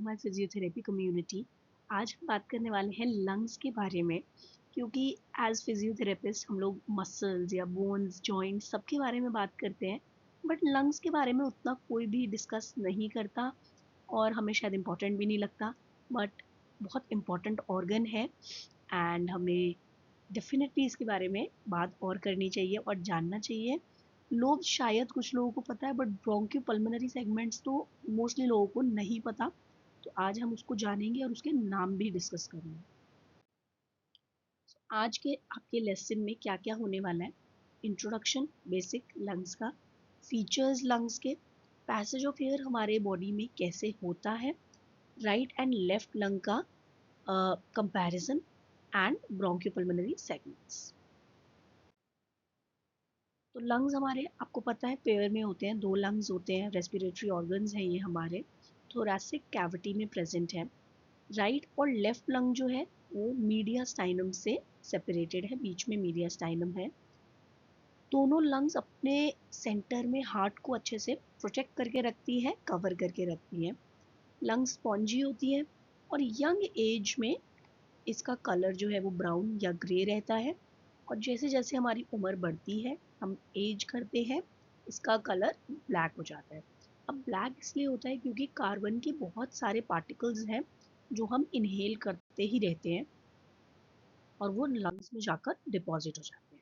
My physiotherapy community. आज हम बात करने वाले हैं लंग्स के बारे में, क्योंकि एज फिजियोथेरेपिस्ट हम लोग मसल्स या बोन्स जॉइंट्स सबके बारे में बात करते हैं, बट लंग्स के बारे में उतना कोई भी डिस्कस नहीं करता और हमें शायद इम्पोर्टेंट भी नहीं लगता। बट बहुत इम्पोर्टेंट ऑर्गन है एंड हमें डेफिनेटली इसके बारे में बात और करनी चाहिए और जानना चाहिए। लोग शायद कुछ लोगों को पता है, बट ब्रोंकियो पल्मोनरी सेगमेंट्स तो मोस्टली लोगों को नहीं पता। तो आज हम उसको जानेंगे और उसके नाम भी डिस्कस करेंगे। आज के आपके लेसन में क्या क्या होने वाला है: इंट्रोडक्शन बेसिक लंग्स का, फीचर्स लंग्स के, पैसेज ऑफ एयर हमारे बॉडी में कैसे होता है, राइट एंड लेफ्ट लंग का कंपैरिजन एंड ब्रोंकियोपल्मोनरी सेगमेंट्स। तो लंग्स हमारे आपको पता है पेयर में होते हैं, दो लंग्स होते हैं, रेस्पिरेटरी ऑर्गन्स हैं ये हमारे, थोरैसिक कैविटी में प्रेजेंट है। राइट और लेफ्ट लंग जो है वो मीडियास्टाइनम से सेपरेटेड है, बीच में मीडियास्टाइनम है। दोनों लंग्स अपने सेंटर में हार्ट को अच्छे से प्रोटेक्ट करके रखती है, कवर करके रखती है। लंग्स स्पॉन्जी होती है और यंग एज में इसका कलर जो है वो ब्राउन या ग्रे रहता है, और जैसे जैसे हमारी उम्र बढ़ती है, हम एज करते हैं, इसका कलर ब्लैक हो जाता है। अब ब्लैक इसलिए होता है क्योंकि कार्बन के बहुत सारे पार्टिकल्स हैं जो हम इनहेल करते ही रहते हैं और वो लंग्स में जाकर डिपॉजिट हो जाते हैं।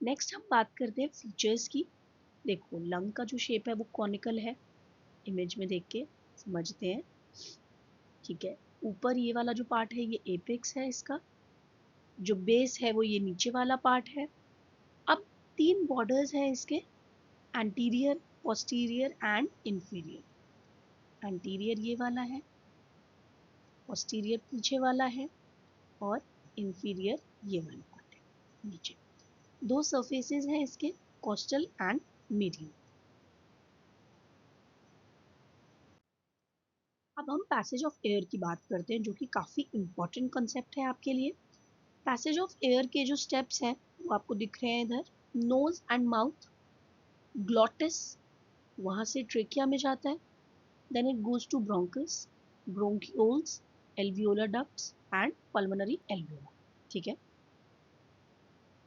नेक्स्ट हम बात करते हैं फीचर्स की। देखो लंग का जो शेप है वो कॉनिकल है, इमेज में देख के समझते हैं। ठीक है, ऊपर ये वाला जो पार्ट है ये एपेक्स है, इसका जो बेस है वो ये नीचे वाला पार्ट है। अब तीन बॉर्डर्स हैं इसके: anterior, posterior and inferior. Anterior ये वाला है, पोस्टीरियर पीछे वाला है, और इंफीरियर ये वाला पार्ट है नीचे। दो सरफेसेस हैं इसके, कोस्टल एंड मीडियम। अब हम पैसेज ऑफ एयर की बात करते हैं, जो कि काफ़ी इंपॉर्टेंट कंसेप्ट है आपके लिए। पैसेज ऑफ एयर के जो स्टेप्स हैं वो आपको दिख रहे हैं इधर: नोज एंड माउथ, ग्लॉटिस, वहाँ से ट्रेकिया में जाता है, then it goes to bronchus, bronchioles, alveolar ducts and pulmonary alveola. ठीक है,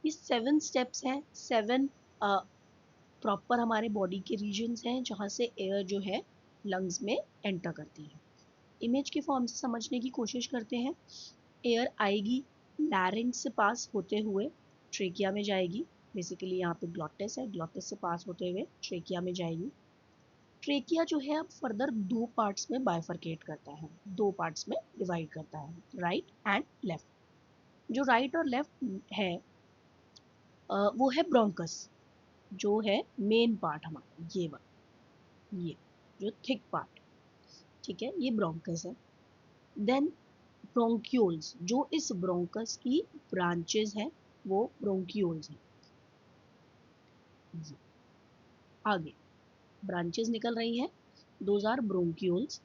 ये 7 स्टेप्स हैं, 7 प्रॉपर हमारे बॉडी के रीजन्स हैं जहाँ से एयर जो है लंग्स में एंटर करती है। इमेज के फॉर्म से समझने की कोशिश करते हैं। एयर आएगी, लैरिंक्स से पास होते हुए ट्रेकिया में जाएगी। बेसिकली यहाँ पे ग्लॉटिस है, ग्लॉटिस से पास होते हुए ट्रेकिया में जाएगी। ट्रेकिया जो है अब फर्दर दो पार्ट्स में बाइफरकेट करता है, दो पार्ट्स में डिवाइड करता है, राइट एंड लेफ्ट। जो राइट और लेफ्ट है वो है ब्रोंकस, जो है मेन पार्ट हमारा, ये वाला, ये जो थिक पार्ट। ठीक है, ये ब्रोंकस है। देन ब्रोंक्यूल्स, जो इस ब्रोंकस की ब्रांचेस हैं वो ब्रोंक्यूल्स हैं। ये आगे ब्रांचेस निकल रही हैं, दोज आर ब्रोंक्यूल्स।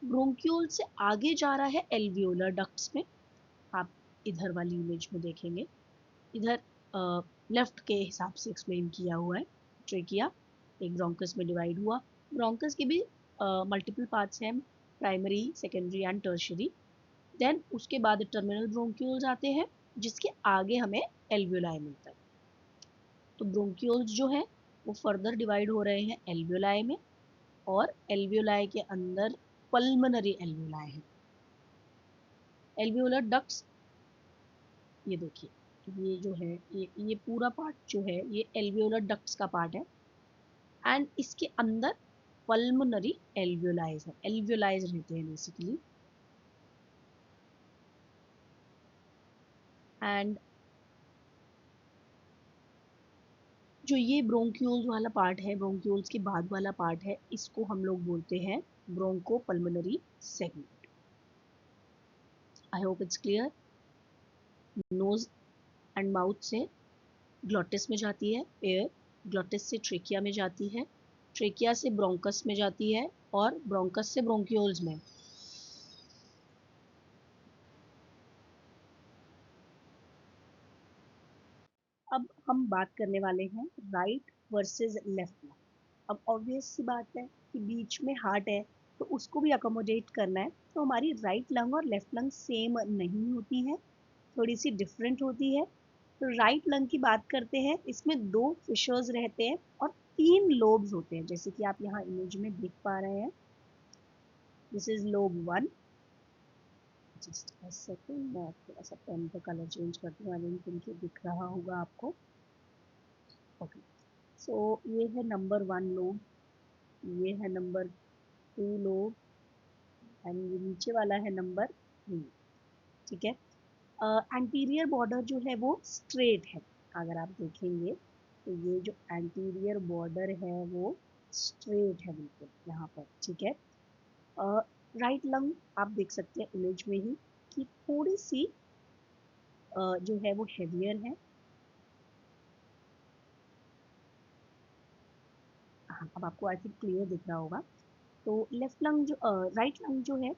ब्रोंक्यूल से आगे जा रहा है एल्वियोलर डक्ट्स में। आप इधर वाली इमेज में देखेंगे, इधर लेफ्ट के हिसाब से एक्सप्लेन किया हुआ है। ट्रेकिया एक ब्रोंकस में डिवाइड हुआ। ब्रोंकस के भी मल्टीपल पार्ट्स हैं, primary, secondary and tertiary. Then उसके बाद टर्मिनल ब्रोंक्यूल्स आते हैं, जिसके आगे हमें एल्वियोलाई मिलता है। तो ब्रोंक्यूल्स जो है वो फर्दर डिवाइड हो रहे हैं एल्वियोलाई में, और एल्वियोलाई के अंदर पल्मोनरी एल्वियोलाई है। एल्वियोलर डक्ट्स, ये देखिए, ये जो है ये पूरा पार्ट जो है ये एल्वियोलर डक्ट्स का पार्ट है, एंड इसके अंदर पल्मोनरी एल्वियोलाइज है, एल्वियोलाइज रहते हैं बेसिकली। एंड जो ये ब्रोंक्यूल्स वाला पार्ट है, ब्रोंक्यूल्स के बाद वाला पार्ट है, इसको हम लोग बोलते हैं broncho pulmonary segment. I hope it's clear. Nose and mouth से ग्लॉटिस में जाती है एयर, ग्लॉटिस से ट्रेकिया में जाती है, ट्रेकिया से ब्रोंकस में जाती है, और ब्रोंकस से ब्रोंक्यूल्स में। अब हम बात करने वाले हैं राइट वर्सेस लेफ्ट में। अब ऑब्वियस सी बात है कि बीच में हार्ट है, तो उसको भी अकोमोडेट करना है। तो हमारी राइट लंग और लेफ्ट लंग सेम नहीं होती है, थोड़ी सी डिफरेंट होती है। तो राइट लंग की बात करते हैं, इसमें 2 फिशर्स रहते हैं और 3 लोब्स होते हैं, जैसे कि आप यहाँ इमेज में देख पा रहे हैं। This is lobe 1। Just a second, मैं थोड़ा सा पेन का कलर चेंज करती हूँ, आई डोंट थिंक ये दिख रहा होगा आपको। ओके, सो ये है नंबर 1 लोब, ये है नंबर 2 लोब, एंड ये नीचे वाला है नंबर 3। ठीक है। एंटीरियर बॉर्डर जो है वो स्ट्रेट है, अगर आप देखेंगे तो ये जो एंटीरियर बॉर्डर है वो स्ट्रेट है बिल्कुल यहाँ पर। ठीक है। राइट लंग आप देख सकते हैं इमेज में ही कि थोड़ी सी जो है वो हेवियर है। हाँ, अब आपको आई थिंक क्लियर दिख रहा होगा। तो लेफ्ट लंग जो राइट लंग जो है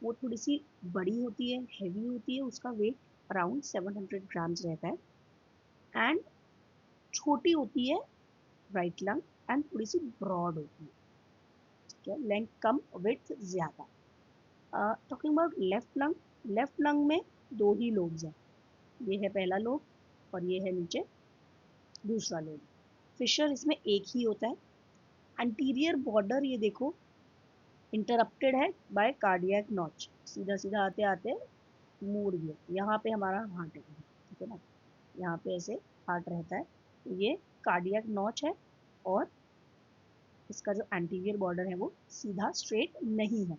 वो थोड़ी सी बड़ी होती है, हेवी होती है, उसका वेट अराउंड 700 ग्राम्स रहता है, एंड छोटी होती है राइट लंग, एंड थोड़ी सी ब्रॉड होती है। ठीक है, लेंथ कम, विड्थ ज़्यादा। टॉकिंग अबाउट लेफ्ट लंग में 2 ही लोब्स हैं, ये है पहला लोब और ये है नीचे दूसरा लोब। फिशर इसमें एक ही होता है। एंटीरियर बॉर्डर ये देखो इंटरप्टेड है बाय कार्डियक नॉच, सीधा सीधा आते आते मुड़ गया, यहाँ पे हमारा हार्ट है। ठीक है ना, यहाँ पे ऐसे हार्ट रहता है, तो ये कार्डियक नॉच है, और इसका जो एंटीरियर बॉर्डर है वो सीधा स्ट्रेट नहीं है।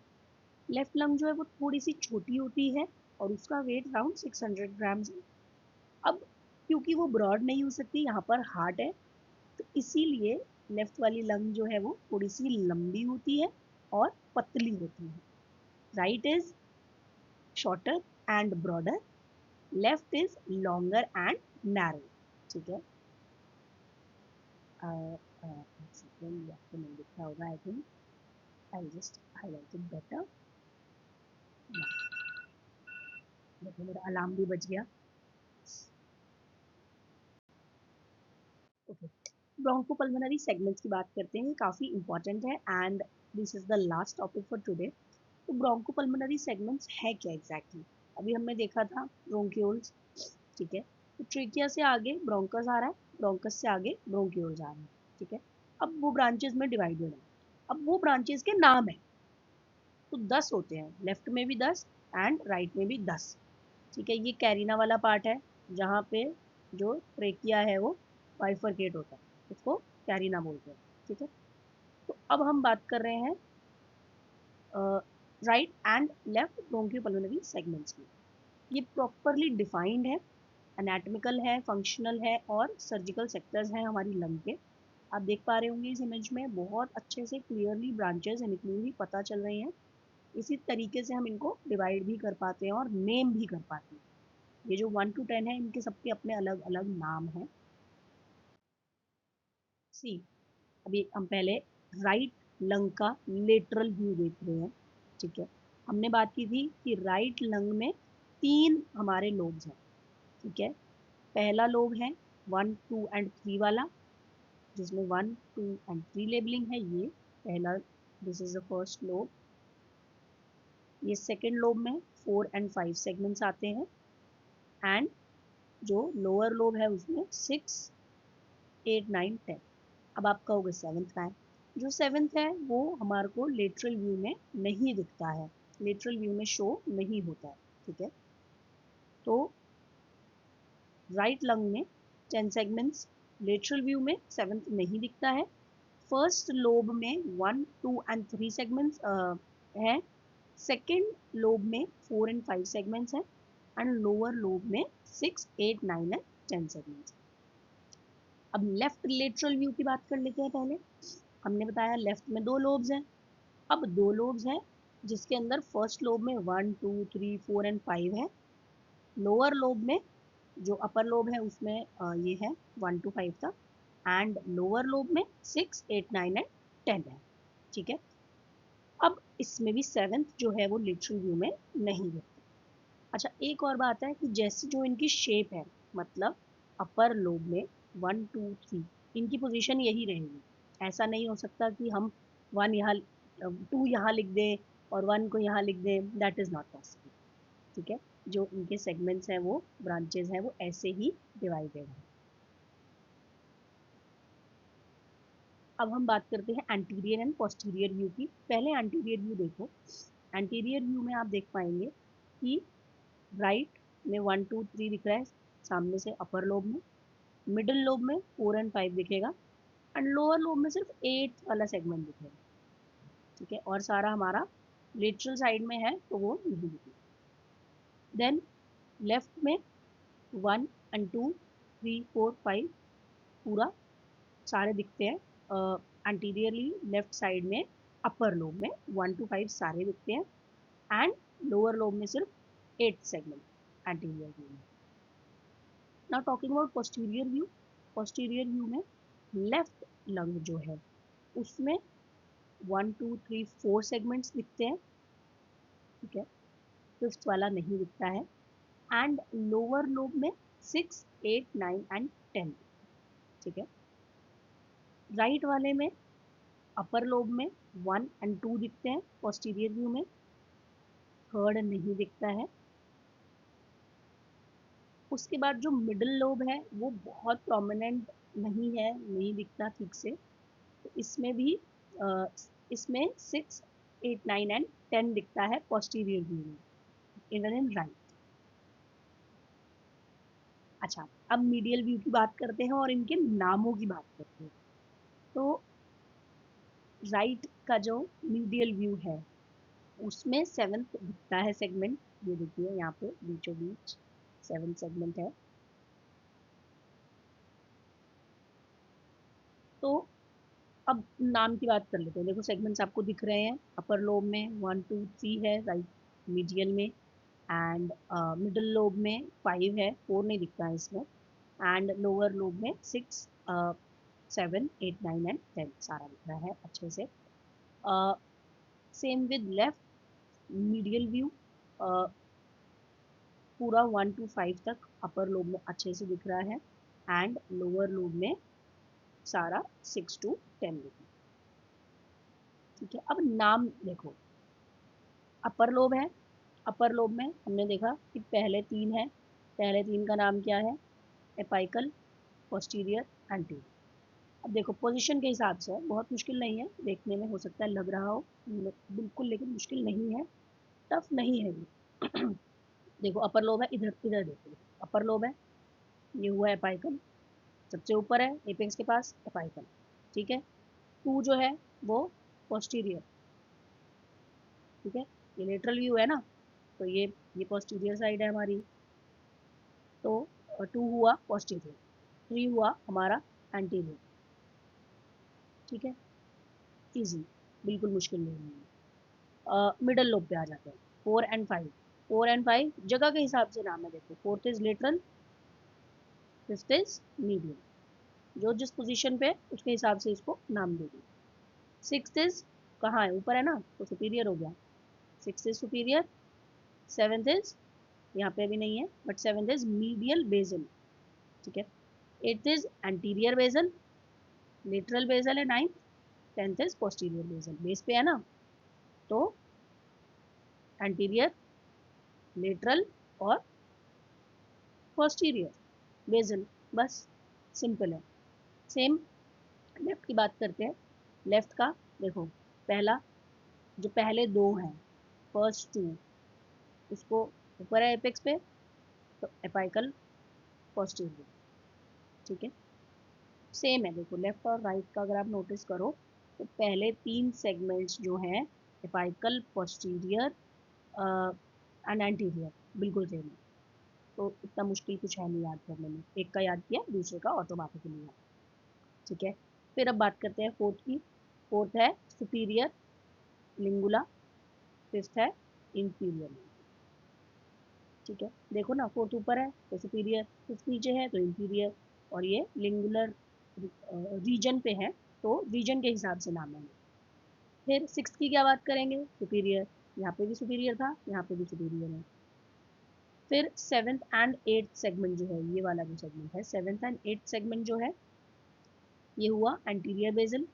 लेफ्ट लंग जो है वो थोड़ी सी छोटी होती है और उसका वेट अराउंड 600 ग्राम्स है। अब क्योंकि वो ब्रॉड नहीं हो सकती, यहाँ पर हार्ट है, तो इसीलिए लेफ्ट वाली लंग जो है वो थोड़ी सी लंबी होती है और पतली होती है। Right is shorter and broader, left is longer and narrow. ठीक है। सेकेंड आपको नहीं दिख रहा होगा, I think I just highlight it better. देखो मेरा अलार्म भी बज गया। ओके, ब्रोंकोपल्मोनरी सेगमेंट्स की बात करते हैं, ये काफ़ी इंपॉर्टेंट है, and this is the last topic for today. तो ब्रोंकोपल्मोनरी सेगमेंट्स है क्या एग्जैक्टली अभी हमने देखा था ब्रोंक्यूल्स। ठीक है, तो ट्रेकिया से आगे ब्रोंकस आ रहा है, ब्रोंकस से आगे ब्रोंक्यूल्स आ रहे हैं। ठीक है, अब वो ब्रांचेस में डिवाइडेड है, अब वो ब्रांचेस के नाम है, तो 10 होते हैं, लेफ्ट में भी 10 एंड राइट में भी 10। ठीक है, ये कैरिना वाला पार्ट है, जहाँ पे जो ट्रेकिया है वो बाइफरकेट होता है, उसको कैरिना बोलते हैं। ठीक है, तो अब हम बात कर रहे हैं राइट एंड लेफ्ट ब्रोंकियोपल्मोनरी सेगमेंट्स की। ये प्रॉपरली डिफाइंड है, एनाटॉमिकल है, फंक्शनल है, और सर्जिकल सेक्टर्स हैं हमारी लंग के। आप देख पा रहे होंगे इस इमेज में बहुत अच्छे से क्लियरली ब्रांचेस निकली हुई पता चल रही हैं। इसी तरीके से हम इनको डिवाइड भी कर पाते हैं और नेम भी कर पाते हैं। ये जो 1 to 10 है, इनके सबके अपने अलग अलग नाम हैं। सी, अभी हम पहले राइट लंग का लेटरल व्यू देख रहे हैं। ठीक है, हमने बात की थी कि राइट लंग में 3 हमारे लोब्स हैं। ठीक है, पहला लोब है 1, 2 एंड 3 वाला, जिसमें 1, 2 एंड 3 लेबलिंग है, ये पहला, this is the first lobe. ये सेकेंड लोब में 4 एंड 5 सेगमेंट्स आते हैं, एंड जो लोअर लोब है उसमें 6, 8, 9, 10। अब आप कहोगे सेवन्थ का है, जो सेवन्थ है वो हमारे को लेटरल व्यू में नहीं दिखता है, लेटरल व्यू में शो नहीं होता है। ठीक है, तो राइट लंग में 10 सेगमेंट्स, लेटरल व्यू में सेवन्थ नहीं दिखता है। फर्स्ट लोब में 1, 2 एंड 3 सेगमेंट्स हैं, सेकेंड लोब में 4 एंड 5 सेगमेंट्स हैं, एंड लोअर लोब में 6, 8, 9 एंड 10 सेगमेंट्स। अब लेफ्ट लेटरल व्यू की बात कर लेते हैं पहले। हमने बताया लेफ्ट में 2 लोब्स हैं, अब 2 लोब्स हैं जिसके अंदर फर्स्ट लोब में 1, 2, 3, 4 एंड 5 है। लोअर लोब में जो अपर लोब है उसमें ये है 1 to 5 तक, एंड लोअर लोब में 6, 8, 9 एंड 10 है। ठीक है, अब इसमें भी सेवेंथ जो है वो लिटरल व्यू में नहीं है। अच्छा, एक और बात है कि जैसे जो इनकी शेप है, मतलब अपर लोब में 1, 2, 3, इनकी पोजीशन यही रहेगी। ऐसा नहीं हो सकता कि हम 1 यहाँ टू यहाँ लिख दें और वन को यहाँ लिख दें, दैट इज़ नॉट पॉसिबल। ठीक है, जो इनके सेगमेंट्स हैं वो ब्रांचेज हैं वो ऐसे ही डिवाइडेड हैं। अब हम बात करते हैं एंटीरियर एंड पोस्टीरियर व्यू की। पहले एंटीरियर व्यू देखो। एंटीरियर व्यू में आप देख पाएंगे कि राइट में 1 2 3 दिख रहा है सामने से अपर लोब में, मिडिल लोब में 4 और 5 दिखेगा, एंड लोअर लोब में सिर्फ 8 वाला सेगमेंट दिखेगा। ठीक है, और सारा हमारा लेटरल साइड में है तो वो नहीं दिखेगा। देन लेफ्ट में 1 and 2 3 4 5 पूरा सारे दिखते हैं। एंटीरियरली लेफ्ट साइड में अपर लोब में 1 to 5 सारे दिखते हैं, एंड लोअर लोब में सिर्फ 8 सेगमेंट एंटीरियर व्यू में। Now talking about posterior view. Posterior view में लेफ्ट लंग जो है उसमें 1 2 3 4 सेगमेंट्स दिखते हैं। ठीक है, फिफ्थ वाला नहीं दिखता है, एंड लोअर लोब में 6 8 9 and 10। ठीक है, राइट वाले में अपर लोब में 1 and 2 दिखते हैं पोस्टीरियर व्यू में, थर्ड नहीं दिखता है। उसके बाद जो मिडिल लोब है वो बहुत प्रोमिनेंट नहीं है, नहीं दिखता ठीक से, तो इसमें भी इसमें 6 8 9 and 10 दिखता है पोस्टीरियर व्यू में, इवन इन राइट। अच्छा, अब मीडियल व्यू की बात करते हैं और इनके नामों की बात करते हैं। तो राइट का जो मीडियल व्यू है उसमें 7th दिखता है सेगमेंट, ये देखिए यहाँ पे बीचों बीच 7 सेगमेंट है। तो अब नाम की बात कर लेते हैं। देखो सेगमेंट्स आपको दिख रहे हैं, अपर लोब में 1 2 3 है राइट मीडियल में, एंड मिडिल लोब में 5 है, 4 नहीं दिखता है इसमें, एंड लोअर लोब में 6 7 8 9 and 10 सारा दिख रहा है अच्छे से। Same with left medial view, पूरा 1 to 5 तक अपर लोब में अच्छे से दिख रहा है, एंड लोअर लोब में सारा 6 to 10 दिख रहा है। ठीक है, अब नाम देखो। अपर लोब है, अपर लोब में हमने देखा कि पहले 3 है, पहले 3 का नाम क्या है, एपाइकल, पोस्टीरियर, एंटीरियर। अब देखो पोजीशन के हिसाब से बहुत मुश्किल नहीं है, देखने में हो सकता है लग रहा हो बिल्कुल, लेकिन मुश्किल नहीं है, टफ नहीं है ये। देखो अपर लोब है, इधर इधर देखो, अपर लोब है, ये हुआ एपाइकल, सबसे ऊपर है एपेक्स के पास एपाइकल। ठीक है, 2 जो है वो पोस्टीरियर। ठीक है, ये लेटरल व्यू है ना, तो ये पोस्टीरियर साइड है हमारी, तो 2 हुआ पोस्टीरियर, 3 हुआ हमारा एंटीरियर। ठीक है, इजी, बिल्कुल मुश्किल नहीं है। मिडल लोब पे आ जाते हैं, 4 and 5। 4 and 5 जगह के हिसाब से नाम है, देखो fourth is lateral, fifth is medium, जो जिस पोजीशन पे उसके हिसाब से इसको नाम देंगे। सिक्स्थ इज कहाँ है, ऊपर है ना, तो सुपीरियर हो गया, sixth is superior. Seventh is यहाँ पे भी नहीं है, but seventh is medial basal. ठीक है, eighth is anterior basal, lateral basal है ninth, 10th is posterior basal, base पे है ना, तो एंटीरियर, लेटरल और पोस्टीरियर बेजल, बस सिंपल है। सेम लेफ्ट की बात करते हैं। लेफ्ट का देखो, पहला जो पहले 2 हैं, फर्स्ट 2, उसको ऊपर है एपेक्स पे, तो एपाइकल, पोस्टीरियर। ठीक है, सेम है, देखो लेफ्ट और राइट का अगर आप नोटिस करो तो पहले 3 सेगमेंट्स जो हैं एपाइकल, पोस्टीरियर एंड एंटीरियर, बिल्कुल सेम है। तो इतना मुश्किल कुछ है नहीं याद करने में, एक का याद किया दूसरे का ऑटोमेटिकली याद। ठीक है, फिर अब बात करते हैं फोर्थ की। फोर्थ है सुपीरियर लिंगुला, फिफ्थ है इंफीरियर। ठीक है, देखो ना, फोर्थ ऊपर है तो सुपीरियर, फिफ्थ नीचे है तो इंफीरियर, और ये लिंगुलर रीजन पे है तो रीजन के हिसाब से नाम है। फिर सिक्स की क्या बात करेंगे, सुपीरियर, यहाँ पे भी सुपीरियर था, यहाँ पे भी सुपीरियर है। फिर सेवेंथ एंड एट्थ सेगमेंट जो है, ये वाला जो सेगमेंट है, सेवेंथ एंड एट्थ सेगमेंट जो है, ये हुआ एंटीरियर बेजल।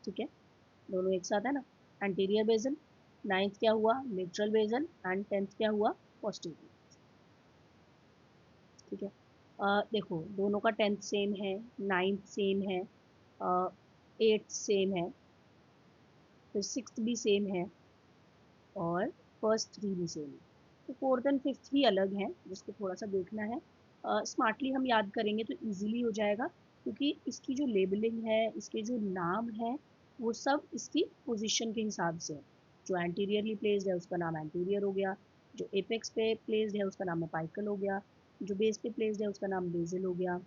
ठीक है, दोनों एक साथ है ना, एंटीरियर बेजन, नाइन्थ क्या हुआ लेटरल बेजन, एंड टेंथ क्या हुआ पोस्टीरियर। ठीक है, देखो दोनों का टेंथ सेम है, नाइन्थ सेम है, एट्थ सेम है, फिर सिक्स्थ भी सेम है, और फर्स्ट थ्री भी सेम है। तो फोर्थ एंड फिफ्थ ही अलग है, जिसको थोड़ा सा देखना है। स्मार्टली हम याद करेंगे तो इजीली हो जाएगा, क्योंकि इसकी जो लेबलिंग है, इसके जो नाम है, वो सब इसकी पोजीशन के हिसाब से है। जो एंटीरियरली प्लेस्ड है उसका नाम एंटीरियर हो गया, जो एपेक्स पे प्लेस्ड है उसका नाम अपाइकल हो गया, जो बेस पे प्लेस्ड है उसका नाम बेसल हो गया।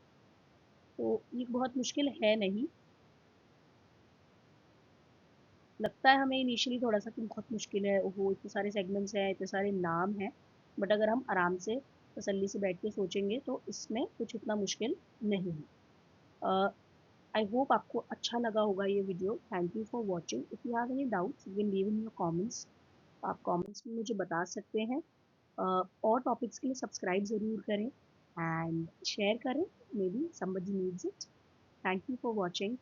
तो ये बहुत मुश्किल है नहीं, लगता है हमें इनिशियली थोड़ा सा कि बहुत मुश्किल है, ओहो इतने सारे सेगमेंट्स हैं, इतने सारे नाम हैं, बट अगर हम आराम से तसल्ली से बैठ के सोचेंगे तो इसमें कुछ इतना मुश्किल नहीं है। आई होप आपको अच्छा लगा होगा ये video. Thank you for watching. If you have any doubts you can leave in your comments, आप कमेंट्स में मुझे बता सकते हैं। और टॉपिक्स के लिए सब्सक्राइब ज़रूर करें एंड शेयर करें, may be somebody needs it. Thank you for watching.